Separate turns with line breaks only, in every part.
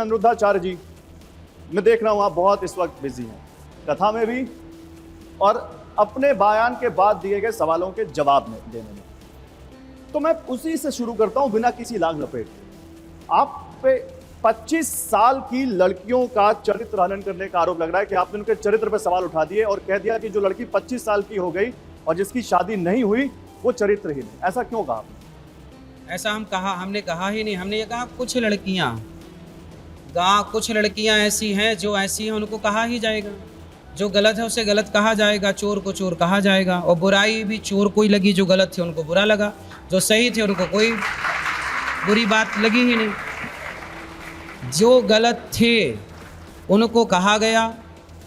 अनिरुद्धाचार्य जी, मैं देख रहा हूं आप बहुत इस वक्त बिजी हैं, कथा में भी और अपने बयान के बाद दिए गए सवालों के जवाब में देने में। तो मैं उसी से शुरू करता हूं बिना किसी लाग लपेट के। आप पे 25 साल की लड़कियों का चरित्र हनन करने का आरोप लग रहा है कि आपने उनके चरित्र पर सवाल उठा दिए और कह दिया कि जो लड़की 25 साल की हो गई और जिसकी शादी नहीं हुई वो चरित्रहीन है। ऐसा क्यों कहा आपने?
ऐसा हमने कहा ही नहीं। हमने ये कहा कुछ लड़कियां ऐसी हैं जो ऐसी हैं, उनको कहा ही जाएगा। जो गलत है उसे गलत कहा जाएगा, चोर को चोर कहा जाएगा। और बुराई भी चोर को ही लगी, जो गलत थे उनको बुरा लगा, जो सही थे उनको कोई बुरी बात लगी ही नहीं। जो गलत थे उनको कहा गया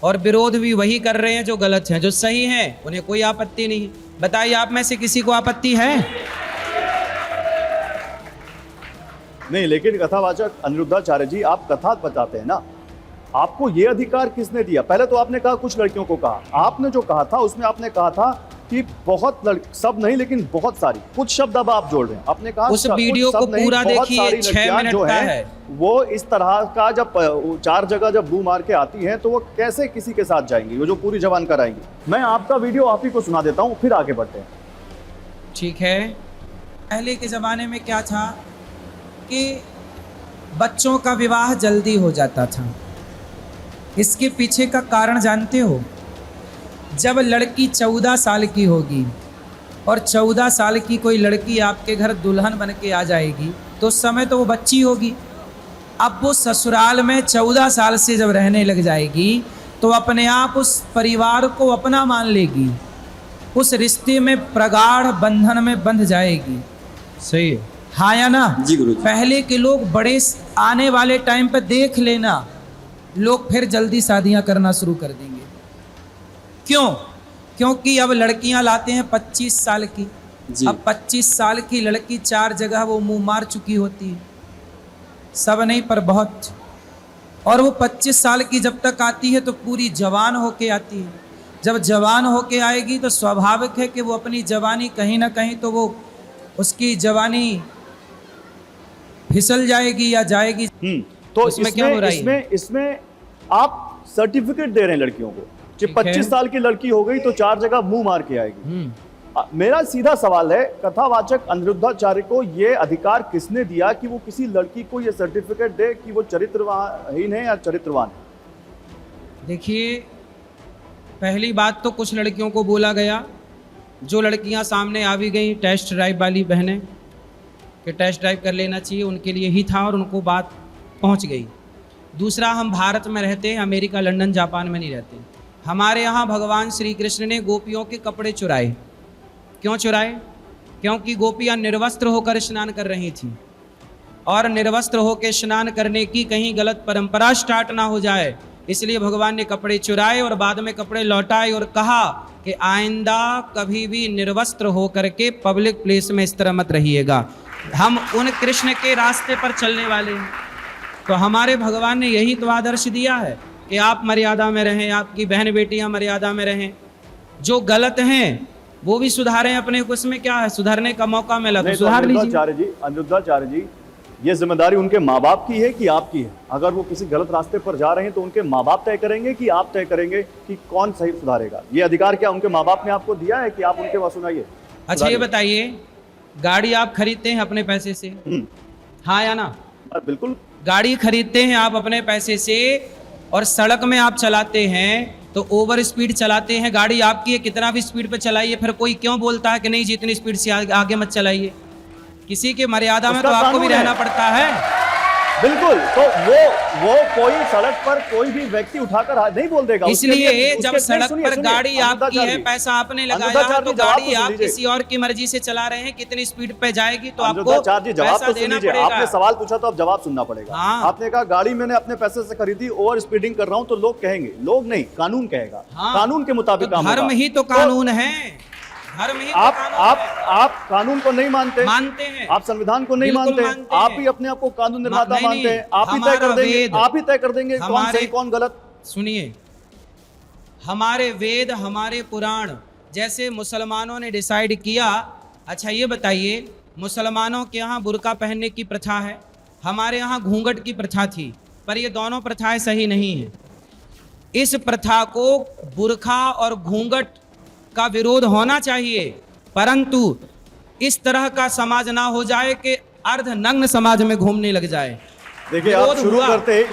और विरोध भी वही कर रहे हैं जो गलत हैं। जो सही हैं उन्हें कोई आपत्ति नहीं। बताइए आप में से किसी को आपत्ति है?
नहीं, लेकिन कथावाचक अनिरुद्धाचार्य जी, आप कथा बताते हैं ना, आपको ये अधिकार किसने दिया? पहले तो आपने कहा कुछ लड़कियों को कहा, आपने जो कहा था उसमें आपने कहा था कि बहुत सब नहीं लेकिन बहुत सारी, कुछ शब्द अब आप जोड़ रहे हैं। आपने कहा
उस वीडियो को पूरा देखिए, 6 मिनट का है।
वो इस तरह का जब 4 जगह जब बू मार के आती हैं तो वो कैसे किसी के साथ जाएंगी, वो जो पूरी जवान कराएंगी। मैं आपका वीडियो आप ही को सुना देता हूँ, फिर आगे बढ़ते हैं।
ठीक है। पहले के ज़माने में क्या था कि बच्चों का विवाह जल्दी हो जाता था। इसके पीछे का कारण जानते हो? जब लड़की 14 साल की होगी और 14 साल की कोई लड़की आपके घर दुल्हन बन के आ जाएगी तो उस समय तो वो बच्ची होगी। अब वो ससुराल में 14 साल से जब रहने लग जाएगी तो अपने आप उस परिवार को अपना मान लेगी, उस रिश्ते में प्रगाढ़ बंधन में बंध जाएगी। सही है, हाँ या ना?
जी गुरु जी।
पहले के लोग बड़े आने वाले टाइम पे देख लेना, लोग फिर जल्दी शादियां करना शुरू कर देंगे। क्यों? क्योंकि अब लड़कियां लाते हैं 25 साल की। अब 25 साल की लड़की 4 जगह वो मुंह मार चुकी होती है, सब नहीं पर बहुत। और वो 25 साल की जब तक आती है तो पूरी जवान होके आती है। जब जवान होके आएगी तो स्वाभाविक है कि वो अपनी जवानी कहीं ना कहीं तो वो उसकी जवानी फिसल जाएगी या जाएगी।
तो इसमें आप सर्टिफिकेट दे रहे हैं लड़कियों को कि 25 साल की लड़की हो गई तो 4 जगह मुंह मार के आएगी। मेरा सीधा सवाल है, कथावाचक अनिरुद्धाचार्य को ये अधिकार किसने दिया कि वो किसी लड़की को ये सर्टिफिकेट दे कि वो चरित्रहीन है या चरित्रवान?
देखिए, पहली बात तो कुछ लड़कियों को बोला गया, जो लड़कियां सामने आ भी गई टेस्ट ड्राइव वाली बहनें कि टेस्ट ड्राइव कर लेना चाहिए, उनके लिए ही था और उनको बात पहुंच गई। दूसरा, हम भारत में रहते हैं, अमेरिका लंदन जापान में नहीं रहते। हमारे यहाँ भगवान श्री कृष्ण ने गोपियों के कपड़े चुराए। क्यों चुराए? क्योंकि गोपियाँ निर्वस्त्र होकर स्नान कर रही थीं और निर्वस्त्र होकर स्नान करने की कहीं गलत परंपरा स्टार्ट ना हो जाए, इसलिए भगवान ने कपड़े चुराए और बाद में कपड़े लौटाए और कहा कि आइंदा कभी भी निर्वस्त्र होकर के पब्लिक प्लेस में इस तरह मत रहिएगा। हम उन कृष्ण के रास्ते पर चलने वाले हैं। तो हमारे भगवान ने यही तो आदर्श दिया है कि आप मर्यादा में रहें, आपकी बहन बेटियां मर्यादा में रहें, जो गलत हैं वो भी सुधारें अपने को। इसमें क्या है, सुधारने का मौका मिला तो सुधार लीजिए।
अनिरुद्धाचार्य जी, ये जिम्मेदारी उनके माँ बाप की है कि आपकी है? अगर वो किसी गलत रास्ते पर जा रहे हैं तो उनके माँ बाप तय करेंगे कि आप तय करेंगे कि कौन सही सुधारेगा? ये अधिकार क्या उनके माँ बाप ने आपको दिया है कि आप उनके पास सुनाइए?
अच्छा ये बताइए, गाड़ी आप खरीदते हैं अपने पैसे से, हाँ या ना?
बिल्कुल।
गाड़ी खरीदते हैं आप अपने पैसे से और सड़क में आप चलाते हैं तो ओवर स्पीड चलाते हैं, गाड़ी आपकी है, कितना भी स्पीड पे चलाइए, फिर कोई क्यों बोलता है कि नहीं जी इतनी स्पीड से आगे मत चलाइए? किसी के मर्यादा में तो आपको भी रहना पड़ता है।
बिल्कुल। तो वो कोई सड़क पर कोई भी व्यक्ति उठाकर नहीं बोल देगा।
इसलिए जब सड़क पर गाड़ी आपकी है, पैसा आपने लगाया है, तो गाड़ी आप किसी और की मर्जी से चला रहे हैं, कितनी स्पीड पे जाएगी तो आपको पैसा देना पड़ेगा।
आपने सवाल पूछा तो अब जवाब सुनना पड़ेगा। आपने कहा गाड़ी मैंने अपने पैसे से खरीदी, ओवर स्पीडिंग कर रहा हूँ, तो लोग कहेंगे, लोग नहीं कानून कहेगा, कानून के मुताबिक
धर्म ही तो कानून है।
आप कानून को नहीं मानते
हैं,
आप संविधान को नहीं मानते, आप ही अपने आप को कानून निर्माता मानते हैं। आप ही तय कर देंगे कौन सही कौन गलत।
सुनिए, हमारे वेद, हमारे पुराण, जैसे मुसलमानों ने डिसाइड किया। अच्छा ये बताइए, मुसलमानों के यहाँ बुर्का पहनने की प्रथा है, हमारे यहाँ घूंघट की प्रथा थी। पर ये दोनों प्रथाएं सही नहीं हैं। इस प्रथा को बुर्खा और घूंघट का विरोध होना चाहिए, परंतु इस तरह का समाज ना हो जाए कि अर्धनग्न समाज में घूमने लग जाए।
देखिए, आप शुरू करते
हैं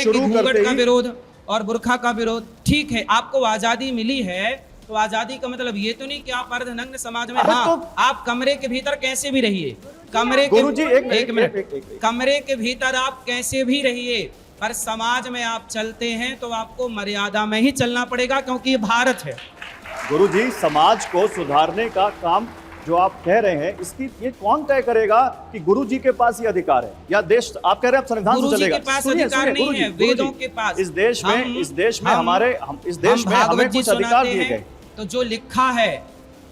कि घूंघट का
ही
विरोध और बुर्खा का विरोध। ठीक है, आपको आजादी मिली है तो आजादी का मतलब ये तो नहीं कि आप अर्धनग्न समाज में, हाँ, आप कमरे के भीतर कैसे भी रहिए, कमरे के
गुरुजी एक मिनट,
कमरे के भीतर आप कैसे भी रहिए, पर समाज में आप चलते हैं तो आपको मर्यादा में ही चलना पड़ेगा, क्योंकि ये भारत है।
गुरुजी, समाज को सुधारने का काम जो आप कह रहे हैं, इसकी ये कौन तय करेगा कि गुरुजी के पास ये अधिकार है या देश, आप कह रहे हैं आप संविधान से चलेगा?
के पास अधिकार नहीं है, वेदों के पास।
इस देश में हमारे हमें कुछ अधिकार दिए गए,
तो जो लिखा है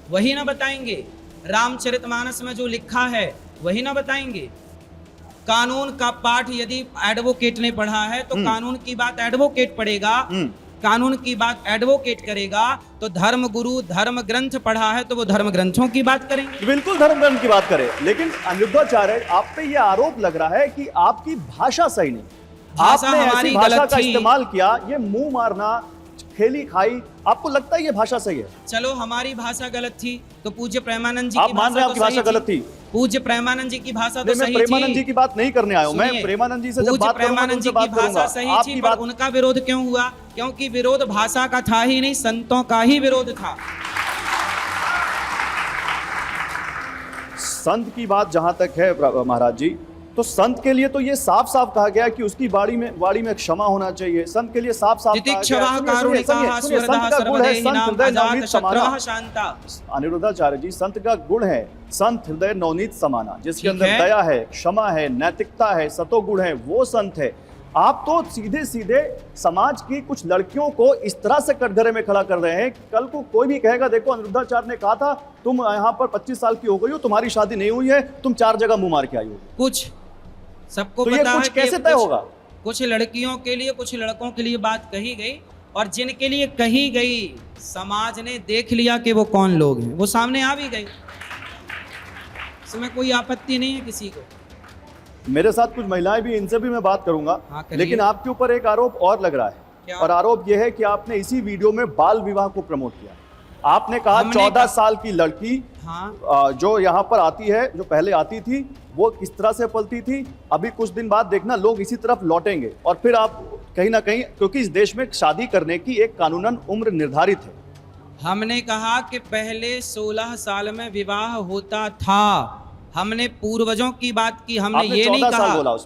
वही ना बताएंगे। रामचरितमानस में जो लिखा है वही ना बताएंगे। कानून का पाठ यदि एडवोकेट ने पढ़ा है तो कानून की बात एडवोकेट पढ़ेगा, कानून की बात एडवोकेट करेगा। तो धर्म गुरु धर्म ग्रंथ पढ़ा है तो वो धर्म ग्रंथों की बात करेंगे।
बिल्कुल धर्म ग्रंथ की बात करें, लेकिन अनिरुद्धाचार्य, आप पे ये आरोप लग रहा है कि आपकी भाषा सही नहीं, आपने ऐसी भाषा का इस्तेमाल किया, ये मुंह मारना, खेली खाई, आपको लगता है ये भाषा सही है?
चलो, हमारी भाषा गलत थी तो पूज्य प्रेमानंद जी
आप मान रहे हैं आपकी भाषा गलत थी?
पूज्य प्रेमानंद जी की भाषा तो सही थी।
प्रेमानंद जी की बात नहीं करने आया हूं मैं, प्रेमानंद जी से जब बात करूंगा
प्रेमानंद जी की भाषा सही थी, पर उनका विरोध क्यों हुआ? क्योंकि विरोध भाषा का था ही नहीं, संतों का ही विरोध था।
संत की बात जहां तक है महाराज जी, तो संत के लिए तो ये साफ साफ कहा गया कि उसकी वाणी में क्षमा होना चाहिए। संत के लिए साफ साफ अनिरुद्धाचार्य जी, संत का गुण है संत हृदय नवनीत समाना, जिसके अंदर दया है, क्षमा है, नैतिकता है, सतोगुण है, वो संत है। आप तो सीधे सीधे समाज की कुछ लड़कियों को इस तरह से कटघरे में खड़ा कर रहे हैं। कल को कोई भी कहेगा, देखो अनिरुद्धाचार्य ने कहा था तुम यहाँ पर 25 साल की हो गई हो, तुम्हारी शादी नहीं हुई है, तुम 4 जगह मुंह मार के आई हो।
कुछ सबको
तो
पता
है कि कैसे तय होगा?
कुछ लड़कियों के लिए, कुछ लड़कों के लिए बात कही गई, और जिनके लिए कही गई समाज ने देख लिया कि वो कौन लोग हैं, वो सामने आ भी गए। इसमें कोई आपत्ति नहीं है किसी को।
मेरे साथ कुछ महिलाएं भी, इनसे भी मैं बात करूंगा। लेकिन आपके ऊपर एक आरोप और लग रहा है, और आरोप यह है कि आपने इसी वीडियो में बाल विवाह को प्रमोट किया। आपने कहा 14 साल की लड़की, हाँ, जो यहाँ पर आती है, जो पहले आती थी, वो किस तरह से पलती थी, अभी कुछ दिन बाद देखना लोग इसी तरफ लौटेंगे, और फिर आप कहीं ना कहीं, क्योंकि इस देश में शादी करने की एक कानूनन उम्र निर्धारित है। हमने
कहा कि पहले 16 साल में विवाह होता था। हमने पूर्वजों की बात की, हमने ये नहीं कहा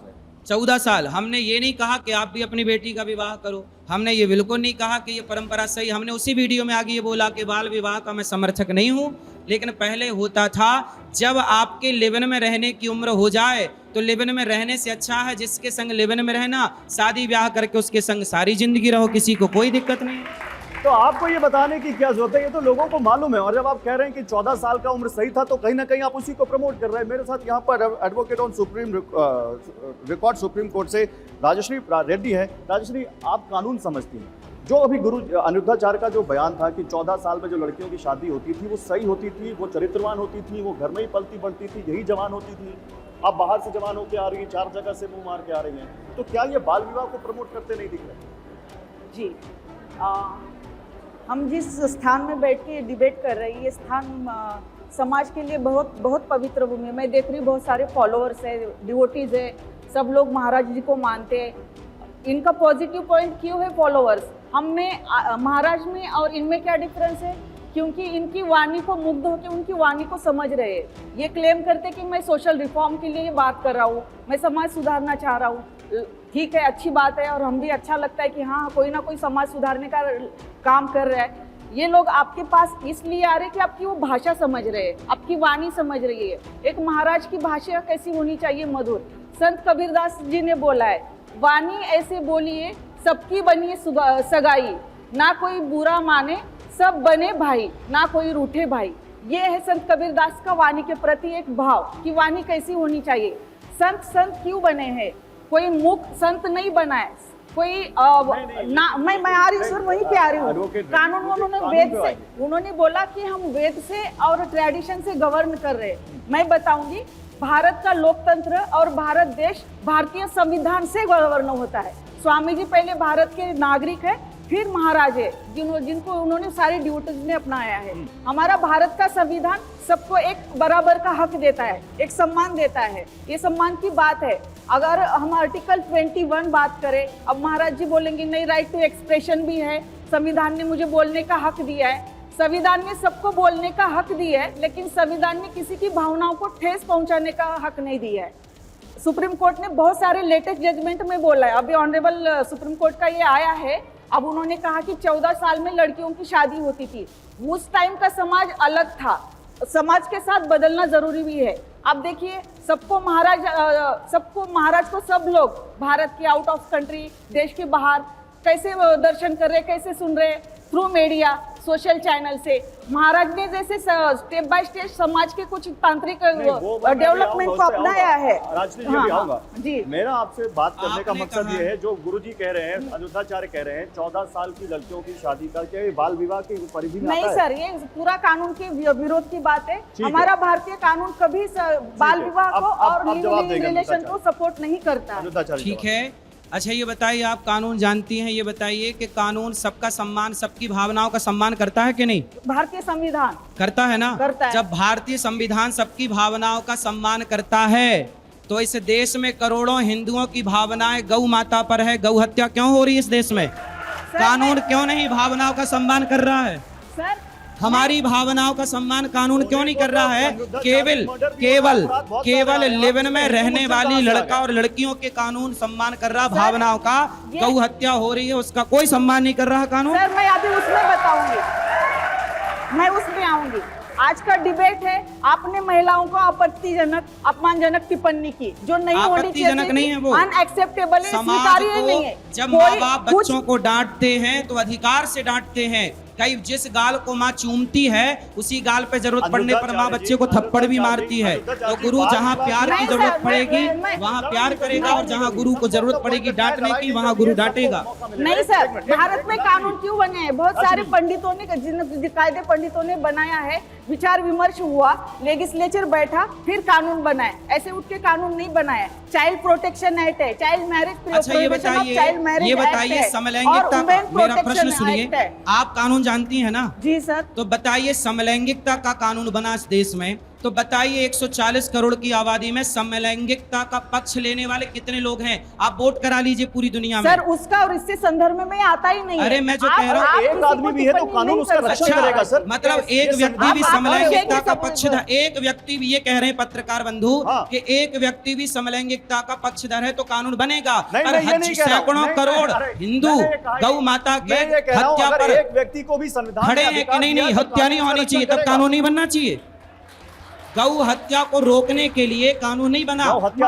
14 साल। हमने ये नहीं कहा कि आप भी अपनी बेटी का विवाह करो, हमने ये बिल्कुल नहीं कहा कि ये परंपरा सही। हमने उसी वीडियो में आगे ये बोला कि बाल विवाह का मैं समर्थक नहीं हूँ, लेकिन पहले होता था। जब आपके लिव-इन में रहने की उम्र हो जाए तो लिव-इन में रहने से अच्छा है जिसके संग लिव-इन में रहना, शादी ब्याह करके उसके संग सारी जिंदगी रहो, किसी को कोई दिक्कत नहीं।
तो आपको ये बताने की क्या जरूरत है, ये तो लोगों को मालूम है। और जब आप कह रहे हैं कि 14 साल का उम्र सही था, तो कहीं ना कहीं आप उसी को प्रमोट कर रहे हैं। मेरे साथ यहाँ पर advocate on supreme record supreme court से राजश्री रेड्डी है। राजश्री, आप कानून समझती हैं, जो अभी गुरु अनिरुद्धाचार्य का जो बयान था कि 14 साल में जो लड़कियों की शादी होती थी वो सही होती थी, वो चरित्रवान होती थी, वो घर में ही पलती बढ़ती थी, यही जवान होती थी। आप बाहर से जवान होकर आ रही हैं, 4 जगह से मुंह मार के आ रही हैं, तो क्या ये बाल विवाह को प्रमोट करते नहीं दिख रहे?
जी, हम जिस स्थान में बैठ के डिबेट कर रहे हैं, ये स्थान समाज के लिए बहुत बहुत पवित्र भूमि है। मैं देख रही हूँ बहुत सारे फॉलोअर्स है, डिवोटीज है, सब लोग महाराज जी को मानते हैं। इनका पॉजिटिव पॉइंट क्यों है फॉलोअर्स? हम में महाराज में और इनमें क्या डिफरेंस है? क्योंकि इनकी वाणी को मुग्ध होकर उनकी वाणी को समझ रहे हैं। ये क्लेम करते कि मैं सोशल रिफॉर्म के लिए बात कर रहा हूँ, मैं समाज सुधारना चाह रहा हूँ। ठीक है, अच्छी बात है, और हम भी अच्छा लगता है कि हाँ कोई ना कोई समाज सुधारने का काम कर रहा है। ये लोग आपके पास इसलिए आ रहे हैं कि आपकी वो भाषा समझ रहे हैं, आपकी वाणी समझ रही है। एक महाराज की भाषा कैसी होनी चाहिए? मधुर। संत कबीरदास जी ने बोला है, वाणी ऐसे बोलिए सबकी बनिए सगाई, ना कोई बुरा माने सब बने भाई, ना कोई रूठे भाई। ये है संत कबीरदास का वाणी के प्रति एक भाव कि वाणी कैसी होनी चाहिए। संत क्यों बने हैं? कोई मुख संत नहीं बना है, कोई मैं आ रही हूँ सर, वहीं पे आ रही हूँ। कानून उन्होंने वेद से, उन्होंने बोला कि हम वेद से और ट्रेडिशन से गवर्न कर रहे हैं। मैं बताऊंगी, भारत का लोकतंत्र और भारत देश भारतीय संविधान से गवर्न होता है। स्वामी जी पहले भारत के नागरिक है, फिर महाराज है, जिनको उन्होंने सारी ड्यूटीज में अपनाया है। हमारा भारत का संविधान सबको एक बराबर का हक देता है, एक सम्मान देता है। ये सम्मान की बात है। अगर हम आर्टिकल 21 बात करें, अब महाराज जी बोलेंगे नहीं, राइट टू एक्सप्रेशन भी है, संविधान ने मुझे बोलने का हक दिया है। संविधान ने सबको बोलने का हक दिया है, लेकिन संविधान ने किसी की भावनाओं को ठेस पहुंचाने का हक नहीं दिया है। सुप्रीम कोर्ट ने बहुत सारे लेटेस्ट जजमेंट में बोला है, अभी ऑनरेबल सुप्रीम कोर्ट का ये आया है। अब उन्होंने कहा कि 14 साल में लड़कियों की शादी होती थी। उस टाइम का समाज अलग था, समाज के साथ बदलना जरूरी भी है। अब देखिए, सबको महाराज को सब लोग भारत के आउट ऑफ कंट्री, देश के बाहर कैसे दर्शन कर रहे, कैसे सुन रहे, थ्रू मीडिया, सोशल चैनल से। महाराज ने जैसे स्टेप बाय स्टेप समाज के कुछ तांत्रिक डेवलपमेंट को अपनाया है।
राजनीति जी, भी आऊंगा
जी।
मेरा आपसे बात करने का
आपने
मकसद
कहा-
ये है, जो गुरुजी कह रहे हैं, अनिरुद्धाचार्य कह रहे हैं, 14 साल की लड़कियों की शादी का, क्या ये बाल विवाह की परिधि में
नहीं
आता है?
सर, ये पूरा कानून के विरोध की बात है।
ठीक है।
हमारा भारतीय कानून कभी बाल विवाह को
अब
और
जवाब देंगे
रिलेशन को सपोर्ट नहीं करता।
अनिरुद्धाचार्य
ठीक
जवाब।
है। अच्छा ये बताइए, आप कानून जानती हैं, ये बताइए कि कानून सबका सम्मान, सबकी भावनाओं का सम्मान करता है कि नहीं?
भारतीय संविधान
करता है ना?
करता है।
जब भारतीय संविधान सबकी भावनाओं का सम्मान करता है, तो इस देश में करोड़ों हिंदुओं की भावनाएं गौ माता पर है। गौ हत्या क्यों हो रही है इस देश में? कानून क्यों नहीं भावनाओं का सम्मान कर रहा है?
सर,
हमारी भावनाओं का सम्मान कानून क्यों नहीं कर रहा है? केवल लिवन में रहने वाली लड़का और लड़कियों के कानून सम्मान कर रहा, भावनाओं का। गौ हत्या हो रही है, उसका कोई सम्मान नहीं कर रहा कानून।
सर मैं अभी उसमें बताऊंगी, मैं उसमें आऊंगी। आज का डिबेट है, आपने महिलाओं को आपत्तिजनक, अपमानजनक टिप्पणी की, जो नहीं होनी चाहिए।
आपत्तिजनक नहीं है वो,
अनएक्सेप्टेबल है,
समाज
स्वीकार्य नहीं है।
को जब माँ बाप बच्चों को डांटते हैं तो अधिकार से डांटते हैं। कई जिस गाल को माँ चूमती है, उसी गाल पे जरूरत पड़ने पर माँ बच्चे को थप्पड़ भी मारती है। तो गुरु जहाँ प्यार की जरूरत पड़ेगी वहाँ प्यार करेगा, और जहाँ गुरु को जरूरत पड़ेगी डांटने की, वहाँ गुरु डांटेगा।
नहीं सर, भारत में कानून क्यों बने हैं? बहुत सारे पंडितों ने, कायदे पंडितों ने बनाया है, विचार विमर्श हुआ, लेजिस्लेचर बैठा, फिर कानून बनाए। ऐसे उठ के कानून नहीं बनाया। चाइल्ड प्रोटेक्शन एक्ट है, चाइल्ड मैरिज,
अच्छा ये बताइए समलैंगिकता का, मेरा प्रश्न सुनिए, आप कानून जानती हैं ना?
जी सर।
तो बताइए, समलैंगिकता का कानून बना इस देश में, तो बताइए 140 करोड़ की आबादी में समलैंगिकता का पक्ष लेने वाले कितने लोग हैं? आप वोट करा लीजिए पूरी दुनिया में।
सर उसका और इससे संदर्भ में आता ही नहीं है।
अरे मैं जो कह रहा हूँ,
एक आदमी भी है तो कानून उसका रक्षण करेगा सर।
मतलब एक व्यक्ति भी समलैंगिकता का पक्षधर, एक व्यक्ति भी, ये कह रहे हैं पत्रकार बंधु कि एक व्यक्ति भी समलैंगिकता का पक्षधर है तो कानून बनेगा। सैकड़ों करोड़ हिंदू गौ माता के हत्या पर
एक व्यक्ति को भी संविधान
खड़े हैं कि नहीं, हत्या नहीं होनी चाहिए, तब कानून नहीं बनना चाहिए। गौ हत्या को रोकने के लिए कानून नहीं बना,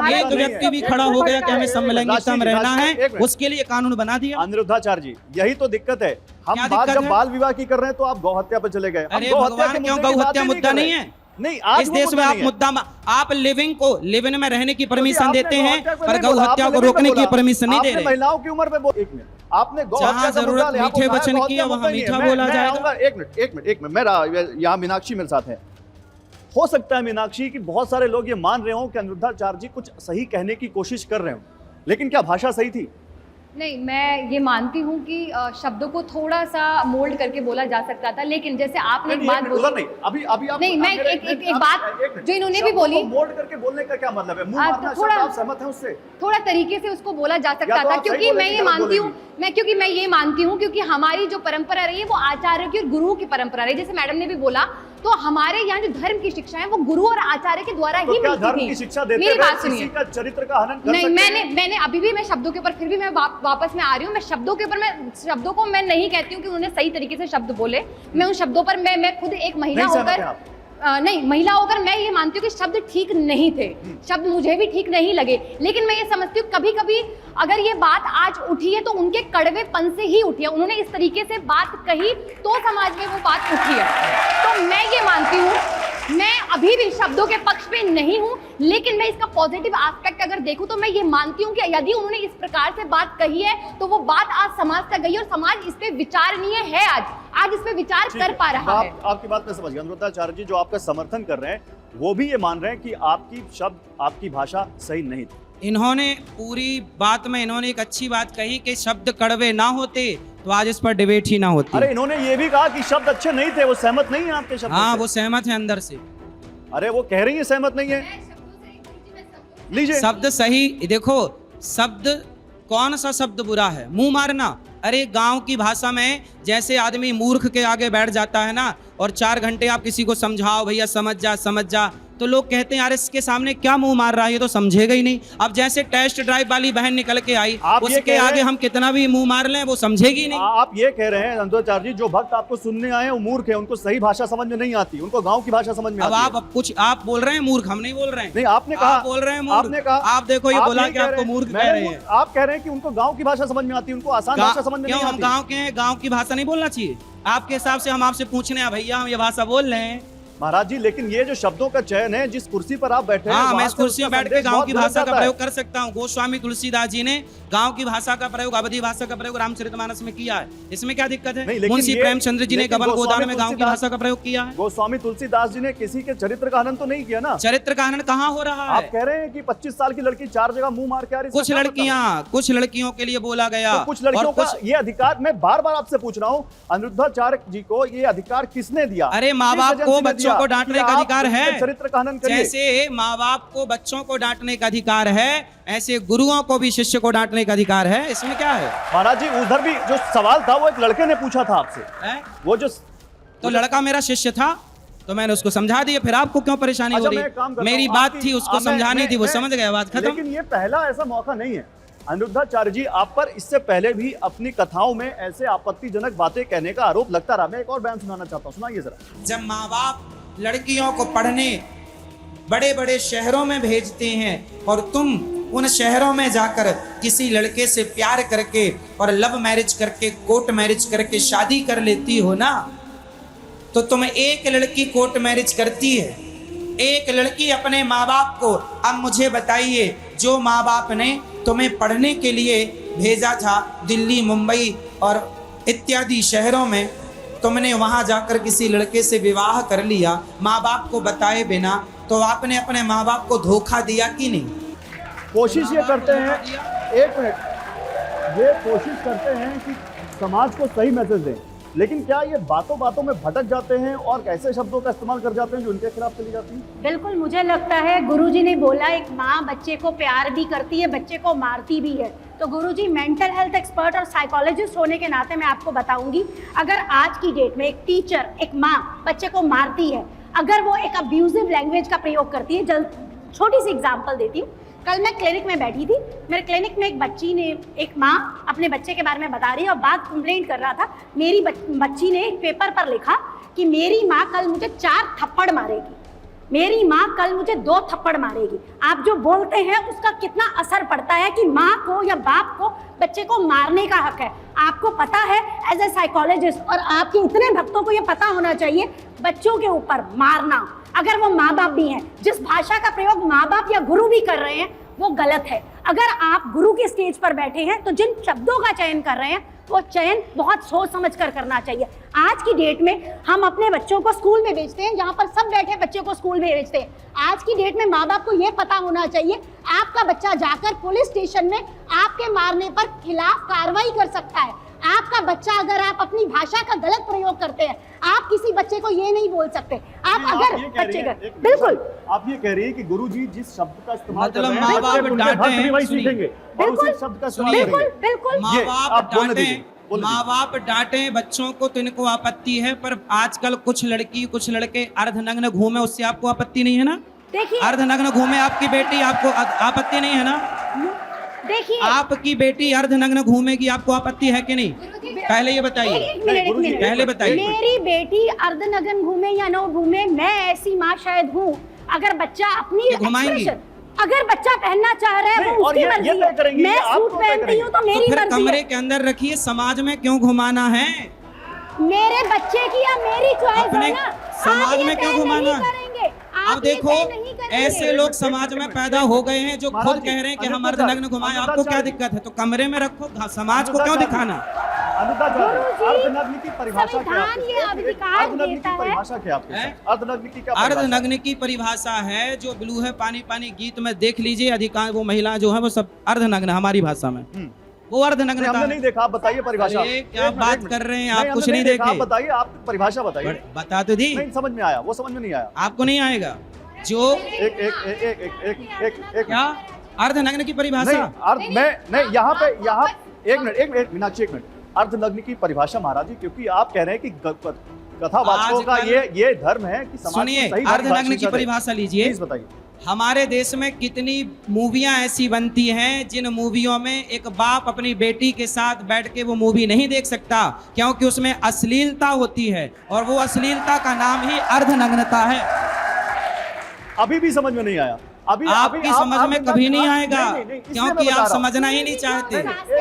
एक व्यक्ति भी खड़ा हो गया कि हमें समलैंगिकता में रहना है, उसके लिए कानून बना दिया।
अनिरुद्धाचार्य जी, यही तो दिक्कत है। हम बात जब बाल विवाह की कर रहे हैं तो आप गौ हत्या पर चले गए।
अरे भगवान, क्यों गौ हत्या मुद्दा नहीं है?
नहीं,
इस देश में आप मुद्दा, आप लिविंग में रहने की परमिशन देते हैं, पर गौ हत्या को रोकने की परमिशन नहीं दे रहे।
महिलाओं की उम्र में एक मिनट, आपने गौ
जहां जरूरत मीठे वचन की है वहां मीठा बोला जाएगा।
एक मिनट, मेरा यहाँ मीनाक्षी मेरे साथ है। हो सकता है मीनाक्षी कि बहुत सारे लोग ये मान रहे हो कि अनिरुद्धाचार्य जी कुछ सही कहने की कोशिश कर रहे हो, लेकिन क्या भाषा सही थी?
नहीं, मैं ये मानती हूँ कि शब्दों को थोड़ा सा मोल्ड करके बोला जा सकता था, लेकिन जैसे आपने एक बात बोली,
नहीं, अभी आप
नहीं, मैं एक बात जो इन्होंने भी बोली,
मोल्ड करके बोलने का क्या मतलब है? मुंह मारना शब्द, आप सहमत हैं उससे?
थोड़ा तरीके से उसको बोला जा सकता था, क्योंकि मैं ये मानती हूँ, क्योंकि हमारी जो परंपरा रही है वो आचार्य की और गुरुओं की परंपरा रही है। जैसे मैडम ने भी बोला, तो हमारे यहाँ जो धर्म की शिक्षा है वो गुरु और आचार्य के द्वारा ही मिलती थी।
धर्म की शिक्षा देते
मेरी बात सुनिए,
किसी का चरित्र का हनन कर
नहीं,
सकते हैं?
मैंने अभी भी, मैं शब्दों के ऊपर फिर भी मैं वापस में आ रही हूँ। मैं शब्दों के ऊपर, मैं शब्दों को मैं नहीं कहती हूँ कि उन्होंने सही तरीके से शब्द बोले। मैं उन शब्दों पर मैं खुद एक महिला होकर, नहीं, महिला होकर मैं ये मानती हूँ कि शब्द ठीक नहीं थे, शब्द मुझे भी ठीक नहीं लगे, लेकिन मैं ये समझती हूँ कभी कभी अगर ये बात आज उठी है तो उनके कड़वेपन से ही उठी है। उन्होंने इस तरीके से बात कही तो समाज में वो बात उठी है। तो मैं ये मानती हूँ, मैं अभी भी शब्दों के पक्ष पे नहीं हूँ, लेकिन मैं इसका पॉजिटिव एस्पेक्ट अगर देखूं तो मैं ये मानती हूँ कि यदि उन्होंने इस प्रकार से बात कही है तो वो बात आज समाज तक गई और समाज इस पे विचारणीय है, आज इस पे विचार कर पा रहा है।
आपकी बात मैं समझ गया। अनिरुद्धाचार्य जी जो आपका समर्थन कर रहे हैं, वो भी ये मान रहे हैं कि आपकी शब्द, आपकी भाषा सही नहीं थी।
इन्होंने पूरी बात में इन्होंने एक अच्छी बात कही कि शब्द कड़वे ना होते तो आज इस पर डिबेट ही ना होती।
अरे इन्होंने ये भी कहा कि शब्द अच्छे नहीं थे, वो सहमत नहीं है आपके शब्द
हाँ,
से।
वो सहमत है अंदर से।
अरे वो कह रही है सहमत नहीं है। लीजिए
शब्द सही देखो, शब्द कौन सा शब्द बुरा है? मुंह मारना। अरे गांव की भाषा में जैसे आदमी मूर्ख के आगे बैठ जाता है ना, और 4 घंटे आप किसी को समझाओ भैया समझ जा, तो लोग कहते हैं यार इसके सामने क्या मुंह मार रहा है, ये तो समझेगा ही नहीं। अब जैसे टेस्ट ड्राइव वाली बहन निकल के आई,
आप ये
उसके
कह रहे
आगे
हैं-
हम कितना भी मुंह मार लें वो समझेगी नहीं।
आप ये कह रहे हैं अंतोचार्य जी, जो भक्त आपको सुनने आए हैं वो मूर्ख है, उनको सही भाषा समझ में नहीं आती, उनको गांव की भाषा समझ में
अब
आती
आप कुछ आप बोल रहे हैं मूर्ख, हम नहीं बोल रहे हैं।
नहीं आपने कहा,
आप बोल रहे हैं मूर्ख।
आपने कहा,
आप देखो ये
आप
बोला
नहीं
कि
कह
आपको
रहे हैं,
मूर्ख कह
मैंने
रहे हैं।
आप कह रहे हैं कि उनको गांव की भाषा समझ में आती है, उनको आसान भाषा समझ में
क्यों
नहीं
हम
आती।
गांव के हैं, गांव की भाषा नहीं बोलना चाहिए? आपके हिसाब से हम आपसे पूछने हैं भैया हम ये भाषा बोल रहे हैं।
महाराज जी, लेकिन ये जो शब्दों का चयन है, जिस कुर्सी पर आप बैठे हैं,
हाँ, मैं
वहां
इस
से
कुर्सी
उसका
में बैठ के
संदेश
गांव
बहुत
की
गलत
भाषा का
जाता है।
प्रयोग कर सकता हूँ। गोस्वामी तुलसीदास जी ने गांव की भाषा का प्रयोग, अवधी भाषा का प्रयोग रामचरितमानस में किया है। इसमें क्या दिक्कत
नहीं,
है?
लेकिन
मुंशी
ये-
प्रेमचंद्र जी ने
लेकिन
गबन गोदान
गोस्वामी
में गांव की
तुलसीदास-
भाषा का प्रयोग किया है।
गोस्वामी तुलसीदास जी ने किसी के चरित्र का हनन तो नहीं किया ना।
चरित्र का हनन कहाँ हो रहा
आप
है?
कह रहे हैं कि 25 साल की लड़की 4 जगह मुंह मार के आ रही है,
कुछ
इसका क्या मतलब?
कुछ लड़कियों के लिए बोला गया,
तो कुछ लड़कियों
और
का ये अधिकार, मैं बार बार आपसे पूछ रहा हूँ, अनिरुद्धाचार्य जी को ये अधिकार किसने दिया?
अरे माँ
किस
बाप
एजेंसी
को
ने
बच्चों
दिया
को डांटने
कि
का
आप
अधिकार है।
उसके चरित्र का हनन करिए।
जैसे माँ बाप को बच्चों को डांटने का अधिकार है, ऐसे गुरुओं को भी शिष्य को डांटने का अधिकार है। इसमें क्या है?
महाराज जी, उधर भी जो सवाल था वो एक लड़के ने पूछा था आपसे,
है?
वो जो
तो लड़का मेरा शिष्य था तो मैंने उसको समझा दिया, फिर आपको क्यों परेशानी हो
अच्छा,
रही?
मैं एक काम करता
मेरी
हूं,
बात
आपकी-
थी उसको
मैं-
समझानी थी, वो
मैं-
समझ गया, बात खत्म।
लेकिन ये पहला ऐसा मौका नहीं है अनिरुद्धाचार्य जी, आप पर इससे पहले भी अपनी कथाओं में ऐसे आपत्तिजनक बातें कहने का आरोप लगता रहा। मैं एक और बयान सुनाना चाहता हूँ, सुनाइए जरा।
जब माँ बाप लड़कियों को पढ़ने बड़े बड़े शहरों में भेजते हैं और तुम उन शहरों में जाकर किसी लड़के से प्यार करके और लव मैरिज करके, कोर्ट मैरिज करके शादी कर लेती हो ना, तो तुम एक लड़की कोर्ट मैरिज करती है, एक लड़की अपने माँ बाप को। अब मुझे बताइए, जो माँ बाप ने तुम्हें पढ़ने के लिए भेजा था दिल्ली, मुंबई और इत्यादि शहरों में, तुमने वहां जाकर किसी लड़के से विवाह कर लिया माँ बाप को बताए बिना, तो आपने अपने माँ बाप को धोखा दिया कि नहीं?
कोशिश ये करते हैं, एक मिनट, ये कोशिश करते हैं कि समाज को सही मैसेज दें, लेकिन क्या ये बातों बातों में भटक जाते हैं और ऐसे शब्दों का इस्तेमाल कर जाते हैं जो उनके खिलाफ चली जाती हैं?
बिल्कुल, मुझे लगता है गुरुजी ने बोला एक माँ बच्चे को प्यार भी करती है, बच्चे को मारती भी है। तो गुरुजी मेंटल हेल्थ एक्सपर्ट और साइकोलॉजिस्ट होने के नाते मैं आपको बताऊंगी, अगर आज की डेट में एक टीचर, एक माँ बच्चे को मारती है, अगर वो एक अब्यूजिव लैंग्वेज का प्रयोग करती है, छोटी सी एग्जाम्पल देती हूँ। कल मैं क्लिनिक में बैठी थी, मेरे क्लिनिक में एक बच्ची ने, एक माँ अपने बच्चे के बारे में बता रही है और बात कंप्लेंट कर रहा था। मेरी बच्ची ने एक पेपर पर लिखा कि मेरी माँ कल मुझे 4 थप्पड़ मारेगी, मेरी माँ कल मुझे 2 थप्पड़ मारेगी। आप जो बोलते हैं उसका कितना असर पड़ता है कि माँ को या बाप को बच्चे को मारने का हक है। आपको पता है एज ए साइकोलॉजिस्ट, और आपके इतने भक्तों को ये पता होना चाहिए, बच्चों के ऊपर मारना, अगर वो माँ बाप भी हैं, जिस भाषा का प्रयोग माँ बाप या गुरु भी कर रहे हैं वो गलत है। अगर आप गुरु के स्टेज पर बैठे हैं तो जिन शब्दों का चयन कर रहे हैं वो चयन बहुत सोच समझ कर करना चाहिए। आज की डेट में हम अपने बच्चों को स्कूल में भेजते हैं, जहाँ पर सब बैठे बच्चे को स्कूल में भेजते हैं। आज की डेट में माँ बाप को ये पता होना चाहिए, आपका बच्चा जाकर पुलिस स्टेशन में आपके मारने पर खिलाफ कार्रवाई कर सकता है। आपका बच्चा, अगर आप अपनी भाषा का गलत प्रयोग करते हैं, आप किसी बच्चे को ये नहीं बोल सकते। आप अगर बच्चे का, बिल्कुल,
आप ये कह रही है कि गुरुजी जिस शब्द का इस्तेमाल कर
मतलब
रहे हैं,
माँ बाप
बच्चे उनके
डांटे
भक्त भी वही
सुनिए।
सीखेंगे और
बिल्कुल,
उसी शब्द का इस्तेमाल
सुनिए।
करेंगे।
बिल्कुल।
माँ
ये
बाप
आप बोलने
डांटे,
दीजिए, बोलने
माँ बाप डांटे बच्चों को तो इनको आपत्ति है, पर आजकल कुछ लड़की कुछ लड़के अर्धनग्न घूमे, उससे आपको आपत्ति नहीं है ना?
देखिए,
अर्धनग्न घूमे आपकी बेटी, आपको आपत्ति नहीं है ना?
देखिए,
आपकी बेटी अर्धनग्न घूमेगी, आपको आपत्ति है कि नहीं? पहले ये बताइए,
एक मिनट,
पहले बताइए।
मेरी बेटी अर्धनग्न घूमे या न घूमे, मैं ऐसी माँ शायद हूँ, अगर बच्चा अपनी
ये घुमाएंगी?
expression, अगर बच्चा पहनना चाह रहा है
नहीं,
वो
और
उसकी
ये
मर्जी
तय करेंगी
है। मैं
कि आप
सूट
तो तय
पहनती हूँ तो
तो
मेरी
फिर
मर्जी
कमरे
है।
के अंदर रखिए, समाज में क्यों घुमाना है?
मेरे बच्चे की या मेरी चॉइस
अपने
है ना,
समाज
आप ये
में क्यों
तय
घुमाना?
नहीं करेंगे,
अब
आप ये
देखो,
तय नहीं करेंगे।
ऐसे लोग समाज में पैदा हो गए हैं जो खुद
महाराज जी,
कह रहे हैं कि हम
अनिरुद्धाचार्य,
अर्धनग्न घुमाएं। आपको क्या दिक्कत है? तो कमरे में रखो, समाज को क्यों दिखाना?
अनिता चौधरी,
गुरुजी,
अर्धनग्न की परिभाषा क्या है
संविधान ये
आपके?
अधिकार
अर्धनग्न
देता
की
है।
परिभाषा क्या है आपके?
हैं?
अर्धनग्न की क्या परिभाषा है?
अर्धनग्न की परिभाषा है जो ब्लू है पानी पानी गीत में देख लीजिए, अधिकांश वो महिला जो है वो सब अर्धनग्न हमारी भाषा में, वो
नहीं,
अर्धनग्नता
हमने
है।
नहीं देखा, आप बताइए परिभाषा।
अरे, क्या
एक मिनट,
बात
एक मिनट।
कर रहे हैं आप,
हमने
कुछ नहीं
देखा,
देखे।
आप बताइए, आप परिभाषा बताइए।
बता तो दी,
नहीं समझ में आया, वो समझ में नहीं आया।
आपको नहीं आएगा जो
एक एक एक एक एक एक एक
क्या अर्धनग्न की परिभाषा।
नहीं यहाँ पे एक मिनट मीनाक्षी, एक मिनट। अर्धनग्न की परिभाषा महाराज जी, क्योंकि आप कह रहे हैं कि कथावाचकों का
आजकल-
ये धर्म है कि समाज को
सुनिए,
सही
अर्धनग्न की
शिक्षा दे।
परिभाषा लीजिए।
प्लीज बताइए।
हमारे देश में कितनी मूवियां ऐसी बनती हैं जिन मूवियों में एक बाप अपनी बेटी के साथ बैठ के वो मूवी नहीं देख सकता, क्योंकि उसमें अश्लीलता होती है, और वो अश्लीलता का नाम ही अर्धनग्नता है।
अभी भी समझ में नहीं आया। अभी
आपकी समझ में कभी नहीं आएगा,
इसलिए मैं
क्योंकि
बता
आप
रहा हूं।
समझना ही नहीं चाहते।